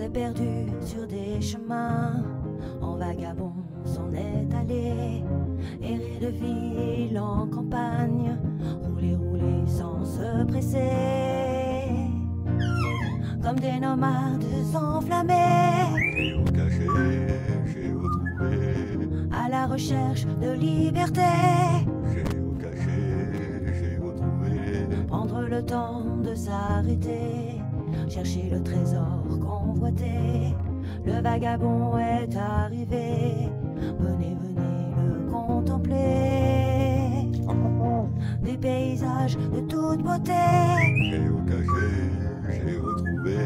s'est perdu sur des chemins, en vagabond s'en est allé, errer de ville en campagne, rouler, rouler sans se presser, comme des nomades enflammés, Géocaché, géotrouvé, à la recherche de liberté. géocaché, géotrouvé, Prendre le temps de s'arrêter, chercher le trésor convoité. Le vagabond est arrivé, venez, venez le contempler. Des paysages de toute beauté, géocaché, géotrouvé,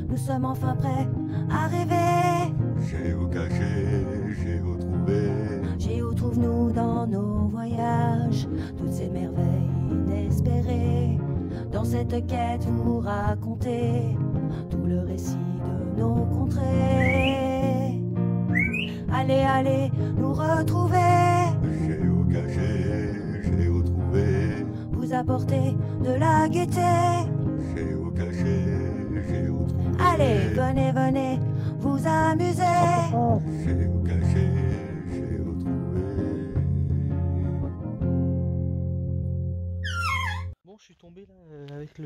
nous sommes enfin prêts à rêver. géocaché, géotrouvé, Géo trouve-nous dans nos voyages, toutes ces merveilles inespérées. Dans cette quête vous racontez tout le récit de nos contrées. Allez, allez nous retrouver, géocaché, géotrouvé, vous apporter de la gaieté. géocaché, géotrouvé, Allez, venez, venez vous amuser. géocaché, géotrouvé. Bon, je suis tombé là avec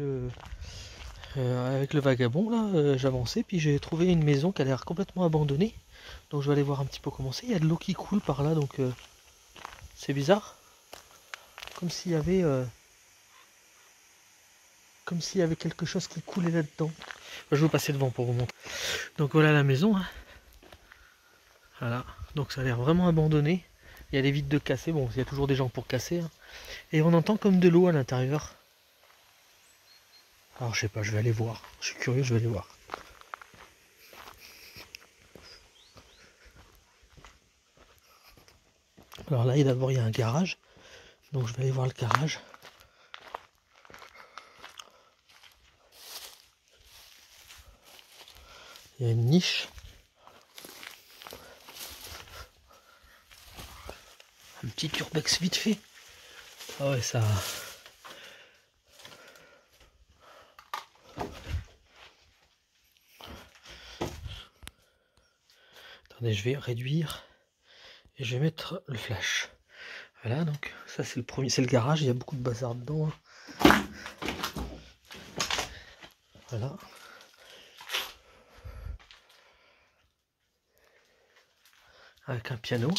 le vagabond là, j'avançais puis j'ai trouvé une maison qui a l'air complètement abandonnée. Donc je vais aller voir un petit peu comment c'est. Il y a de l'eau qui coule par là, donc c'est bizarre. Comme s'il y avait quelque chose qui coulait là-dedans. Je vais vous passer devant pour vous montrer. Donc voilà la maison, hein. Voilà, donc ça a l'air vraiment abandonné. Il y a des vitres de casser, bon il y a toujours des gens pour casser, hein. Et on entend comme de l'eau à l'intérieur. Alors je sais pas, je vais aller voir. Je suis curieux, je vais aller voir. Alors là d'abord il y a un garage. Donc je vais aller voir le garage. Il y a une niche. Un petit urbex vite fait. Ah ouais, ça. Attendez, je vais réduire et je vais mettre le flash. Voilà, donc ça c'est le premier, c'est le garage. Il y a beaucoup de bazar dedans, hein. Voilà. Avec un piano.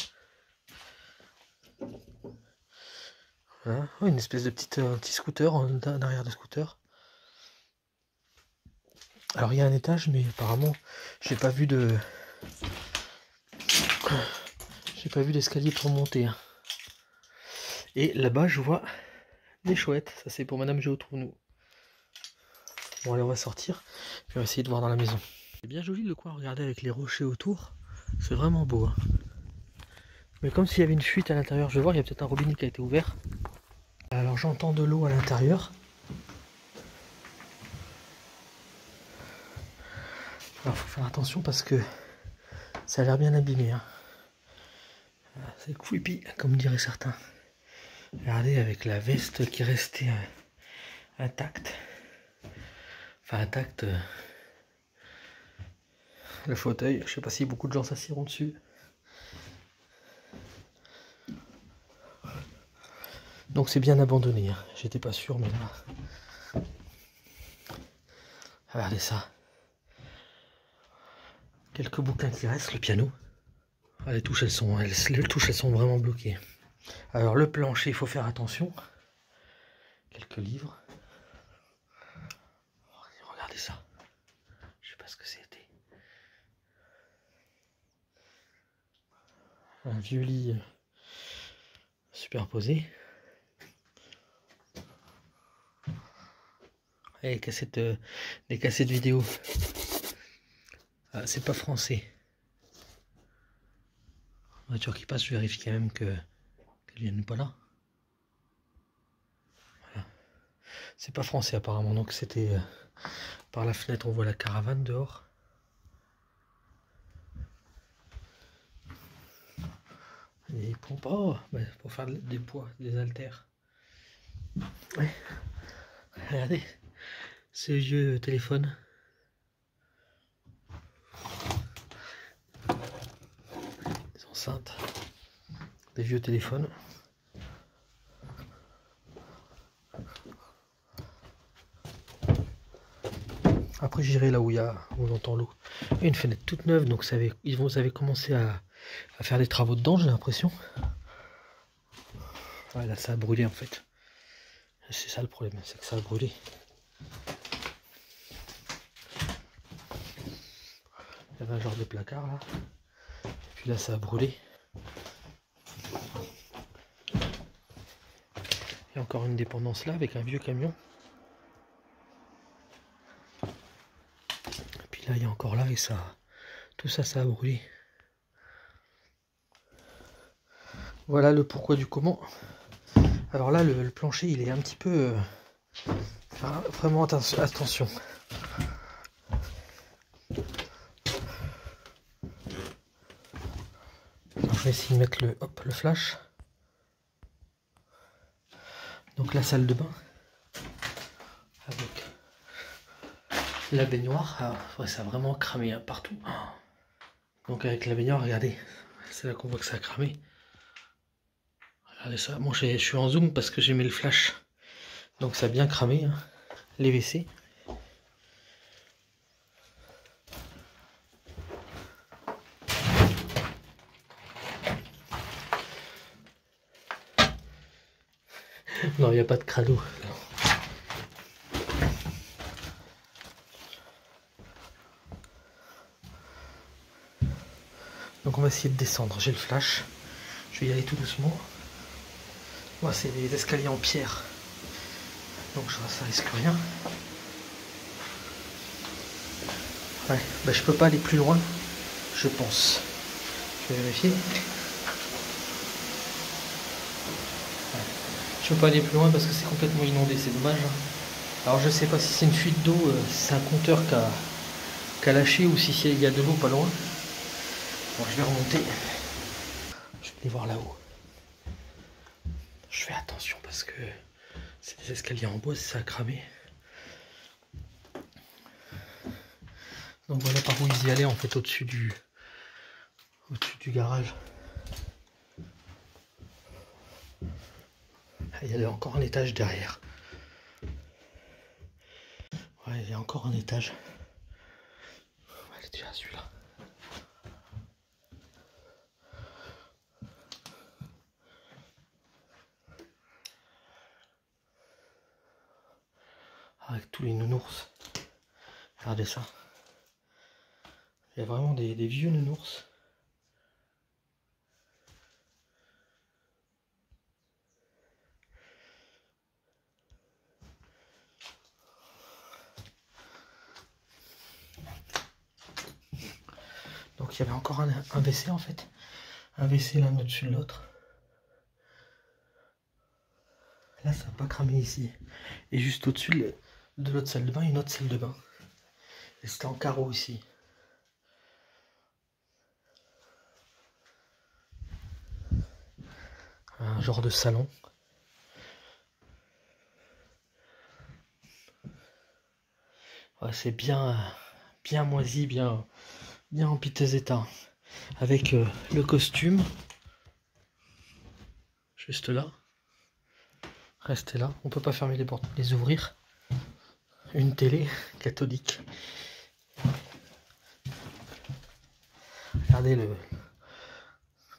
Voilà. Oh, une espèce de petit scooter en arrière de scooter. Alors il y a un étage, mais apparemment j'ai pas vu d'escalier pour monter, hein. Et là-bas je vois des chouettes. Ça c'est pour Madame Géo trouve-nous. Bon allez, on va sortir puis on va essayer de voir dans la maison. C'est bien joli le coin, regardez, avec les rochers autour. C'est vraiment beau, hein. Mais comme s'il y avait une fuite à l'intérieur. Je vais voir, il y a peut-être un robinet qui a été ouvert. Alors j'entends de l'eau à l'intérieur. Alors faut faire attention parce que ça a l'air bien abîmé, hein. C'est creepy, comme diraient certains. Regardez, avec la veste qui restait intacte. Enfin intacte. Le fauteuil, je sais pas si beaucoup de gens s'assiront dessus. Donc c'est bien abandonné, hein. J'étais pas sûr, mais là. Regardez ça. Quelques bouquins qui restent, le piano. Ah, les touches elles sont vraiment bloquées. Alors le plancher, il faut faire attention. Quelques livres. Regardez ça. Je sais pas ce que c'était. Un vieux lit superposé. Et des cassettes vidéo. Ah, c'est pas français. Voiture qui passe, je vérifie quand même qu'elle vienne pas là. Voilà. C'est pas français apparemment, donc c'était par la fenêtre, on voit la caravane dehors. Et pompes, oh, pour faire des poids, des haltères. Ouais. Regardez, ce vieux téléphone. des vieux téléphones. Après j'irai là où on entend l'eau. Et une fenêtre toute neuve, donc ils avaient commencé à faire des travaux dedans, j'ai l'impression. Ouais, là ça a brûlé en fait. C'est ça le problème, c'est que ça a brûlé. Il y avait un genre de placard là. Et puis là ça a brûlé. Il y a encore une dépendance là avec un vieux camion. Et puis là il y a encore là et ça. Tout ça, ça a brûlé. Voilà le pourquoi du comment. Alors là le plancher il est un petit peu. Enfin, vraiment attention. Alors, je vais essayer de mettre le flash. Donc la salle de bain avec la baignoire. Alors, ouais, ça a vraiment cramé hein, partout. Donc avec la baignoire, regardez, c'est là qu'on voit que ça a cramé. Regardez ça. Moi je suis en zoom parce que j'ai mis le flash. Donc ça a bien cramé hein, les WC. Non, il n'y a pas de crado. Donc on va essayer de descendre. J'ai le flash. Je vais y aller tout doucement. Moi, c'est des escaliers en pierre. Donc ça risque rien. Ouais, bah, je peux pas aller plus loin, je pense. Je vais vérifier. Je peux pas aller plus loin parce que c'est complètement inondé, c'est dommage. Alors je sais pas si c'est une fuite d'eau, si c'est un compteur qui a lâché ou si il y a de l'eau pas loin. Bon, je vais remonter. Je vais aller voir là-haut. Je fais attention parce que c'est des escaliers en bois, ça a cramé. Donc voilà par où ils y allaient en fait au-dessus du garage. Il y a encore un étage derrière. Ouais, il y a encore un étage. On va aller déjà à celui-là. Avec tous les nounours. Regardez ça. Il y a vraiment des vieux nounours. Donc il y avait encore un WC en fait. Un WC l'un au-dessus de l'autre. Là ça n'a pas cramé ici. Et juste au-dessus de l'autre salle de bain, une autre salle de bain. Et c'était en carreau ici. Un genre de salon. Ouais, c'est bien moisi, bien en piteux état. Avec le costume. Juste là. Restez là. On peut pas fermer les portes, les ouvrir. Une télé cathodique. Regardez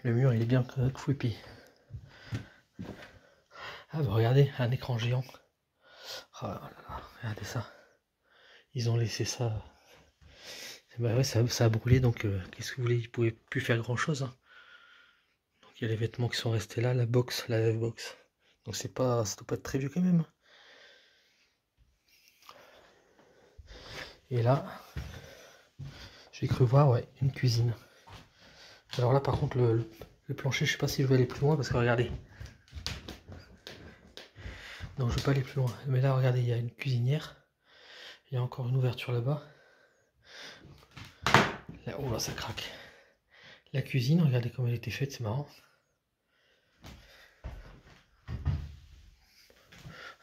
le mur, il est bien creepy. Ah bah regardez, un écran géant. Oh là là, regardez ça. Ils ont laissé ça. Bah ouais, ça a brûlé, donc qu'est-ce que vous voulez, ils pouvaient plus faire grand chose. Hein. Donc il y a les vêtements qui sont restés là, la lave box. Donc ça doit pas être très vieux quand même. Et là, j'ai cru voir ouais, une cuisine. Alors là par contre le plancher, je sais pas si je vais aller plus loin parce que regardez. Non, je vais pas aller plus loin. Mais là regardez, il y a une cuisinière. Il y a encore une ouverture là-bas. Là, oh là ça craque. La cuisine, regardez comment elle était faite, c'est marrant.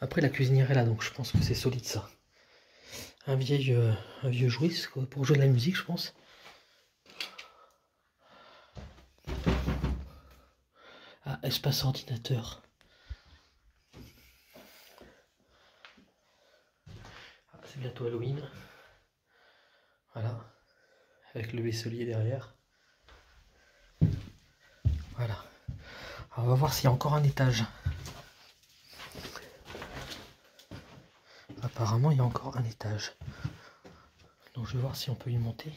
Après la cuisinière est là, donc je pense que c'est solide ça. Un vieux jouisse quoi, pour jouer de la musique, je pense. Ah, espace ordinateur. Ah, c'est bientôt Halloween. Voilà. Avec le vaisselier derrière. Voilà. Alors on va voir s'il y a encore un étage. Apparemment il y a encore un étage. Donc je vais voir si on peut y monter.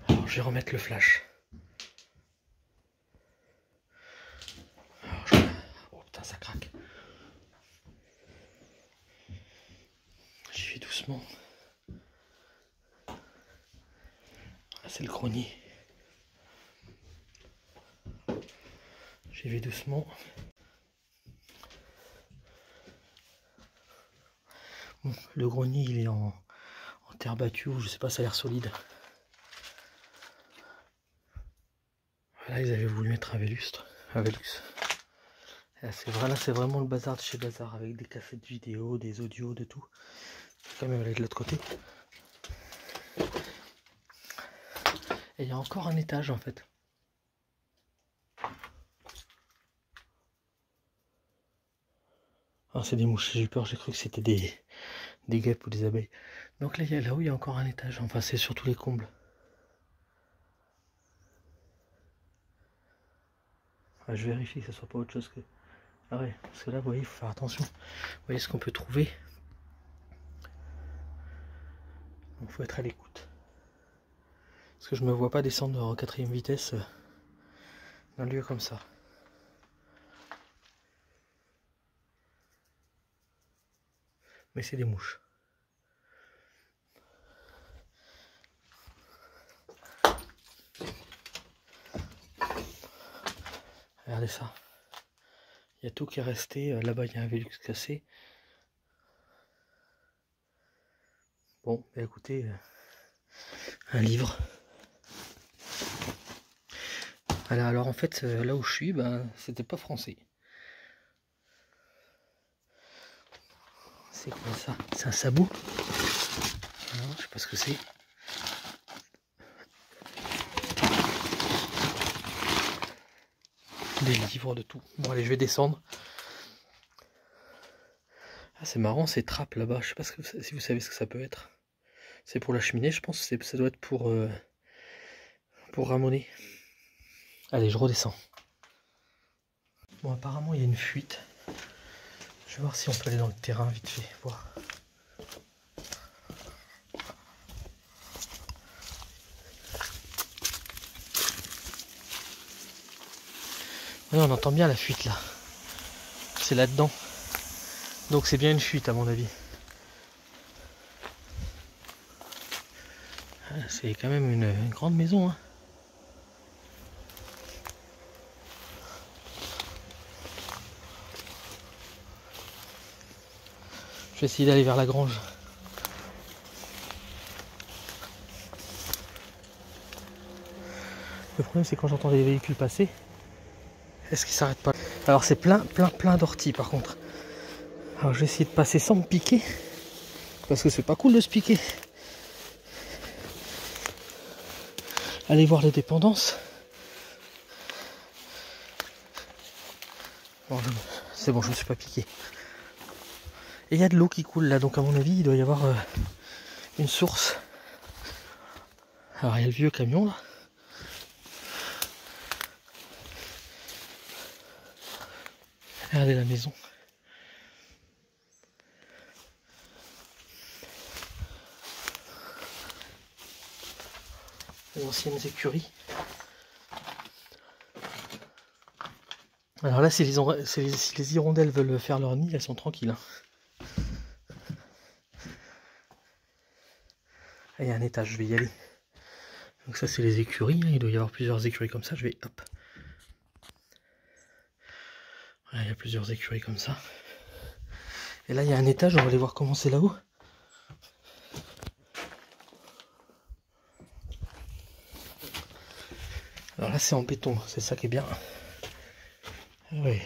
Alors je vais remettre le flash. Oh putain, ça craque. J'y vais doucement. Ah, c'est le grenier. J'y vais doucement. Bon, le grenier il est en terre battue, ou je sais pas, ça a l'air solide. Voilà, ils avaient voulu mettre un Velux. Là c'est vraiment le bazar de chez Bazar, avec des cassettes vidéo, des audios, de tout. Je vais quand même aller de l'autre côté. Et il y a encore un étage en fait. Ah, c'est des mouches, j'ai eu peur, j'ai cru que c'était des guêpes ou des abeilles. Donc là, là-haut, il y a encore un étage. Enfin, c'est surtout les combles. Ah, je vérifie que ce soit pas autre chose que... Ah ouais, parce que là, vous voyez, il faut faire attention. Vous voyez ce qu'on peut trouver. Donc, il faut être à l'écoute. Parce que je me vois pas descendre en 4ème vitesse dans un lieu comme ça. Mais c'est des mouches. Regardez ça. Il y a tout qui est resté. Là-bas, il y a un Velux cassé. Bon, bah écoutez, un livre. Voilà, alors en fait, là où je suis, ben, c'était pas français. C'est quoi ça? C'est un sabot? Alors, je sais pas ce que c'est. Des livres, de tout. Bon allez, je vais descendre. Ah, c'est marrant ces trappes là-bas. Je sais pas si vous savez ce que ça peut être. C'est pour la cheminée, je pense. Ça doit être pour ramoner. Allez, je redescends. Bon, apparemment il y a une fuite. Je vais voir si on peut aller dans le terrain vite fait, voir. Ouais, on entend bien la fuite là. C'est là-dedans. Donc c'est bien une fuite à mon avis. C'est quand même une grande maison, hein. Je vais essayer d'aller vers la grange. Le problème c'est quand j'entends des véhicules passer, est-ce qu'ils s'arrêtent pas? Alors c'est plein d'orties par contre. Alors je vais essayer de passer sans me piquer, parce que c'est pas cool de se piquer. Allez voir les dépendances. Bon, c'est bon, je me suis pas piqué. Et il y a de l'eau qui coule là, donc à mon avis il doit y avoir une source. Alors il y a le vieux camion là. Regardez la maison. Les anciennes écuries. Alors là, si les hirondelles veulent faire leur nid, elles sont tranquilles. Hein. Ah, il y a un étage, je vais y aller. Donc ça, c'est les écuries. Hein. Il doit y avoir plusieurs écuries comme ça. Je vais, hop. Voilà, il y a plusieurs écuries comme ça. Et là, il y a un étage. On va aller voir comment c'est là-haut. Alors là, c'est en béton. C'est ça qui est bien. Oui.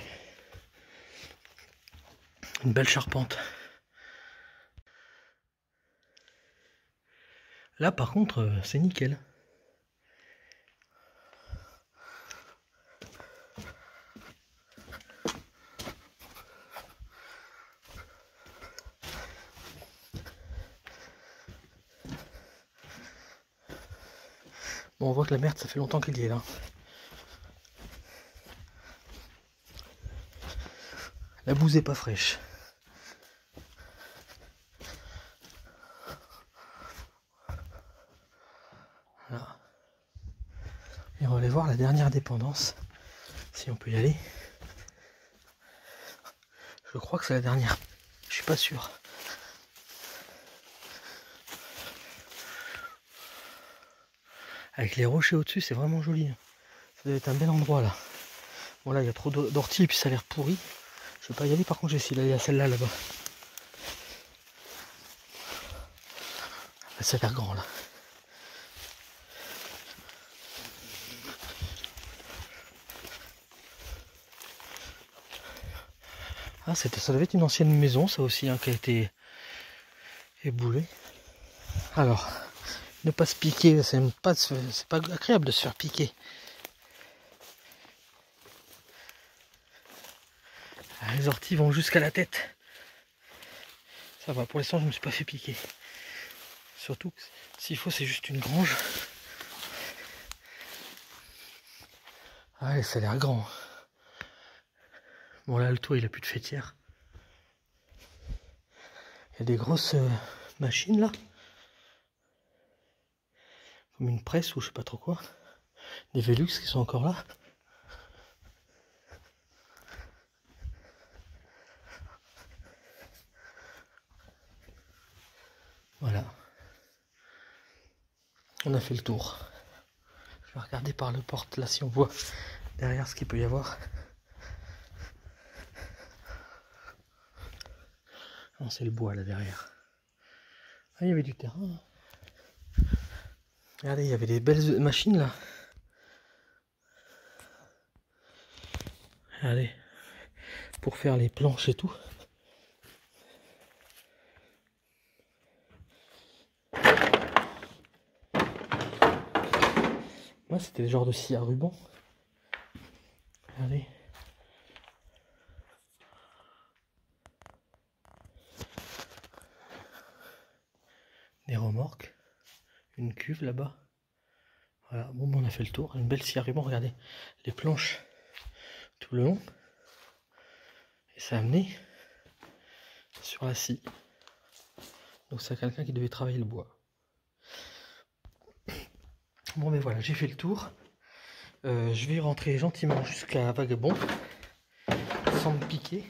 Une belle charpente. Là, par contre, c'est nickel. Bon, on voit que la merde, ça fait longtemps qu'elle y est là. La bouse est pas fraîche. Voilà. Et on va aller voir la dernière dépendance. Si on peut y aller. Je crois que c'est la dernière. Je suis pas sûr. Avec les rochers au-dessus, c'est vraiment joli. Ça doit être un bel endroit là. Bon là, il y a trop d'orties et puis ça a l'air pourri. Je vais pas y aller, par contre j'ai essayé d'aller à celle-là là-bas. Ça a l'air grand là. Ah, ça devait être une ancienne maison, ça aussi, hein, qui a été éboulée. Alors, ne pas se piquer, c'est pas agréable de se faire piquer. Les orties vont jusqu'à la tête. Ça va, pour l'instant je ne me suis pas fait piquer. Surtout que s'il faut, c'est juste une grange. Ah, ça a l'air grand. Bon là, le toit il a plus de fêtière. Il y a des grosses machines là. Comme une presse ou je sais pas trop quoi. Des Velux qui sont encore là. Voilà. On a fait le tour. Je vais regarder par le porte là si on voit derrière ce qu'il peut y avoir. Non, c'est le bois là derrière. Ah, il y avait du terrain. Regardez, il y avait des belles machines là. Regardez. Pour faire les planches et tout. Moi, c'était le genre de scie à ruban. Regardez. Des remorques. Une cuve là-bas. Voilà, bon, on a fait le tour. Une belle scie à ruban, regardez. Les planches tout le long. Et ça a amené sur la scie. Donc c'est quelqu'un qui devait travailler le bois. Bon, mais voilà, j'ai fait le tour. Je vais rentrer gentiment jusqu'à Vagabond. Sans me piquer.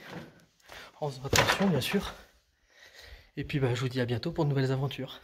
En faisant attention, bien sûr. Et puis, je vous dis à bientôt pour de nouvelles aventures.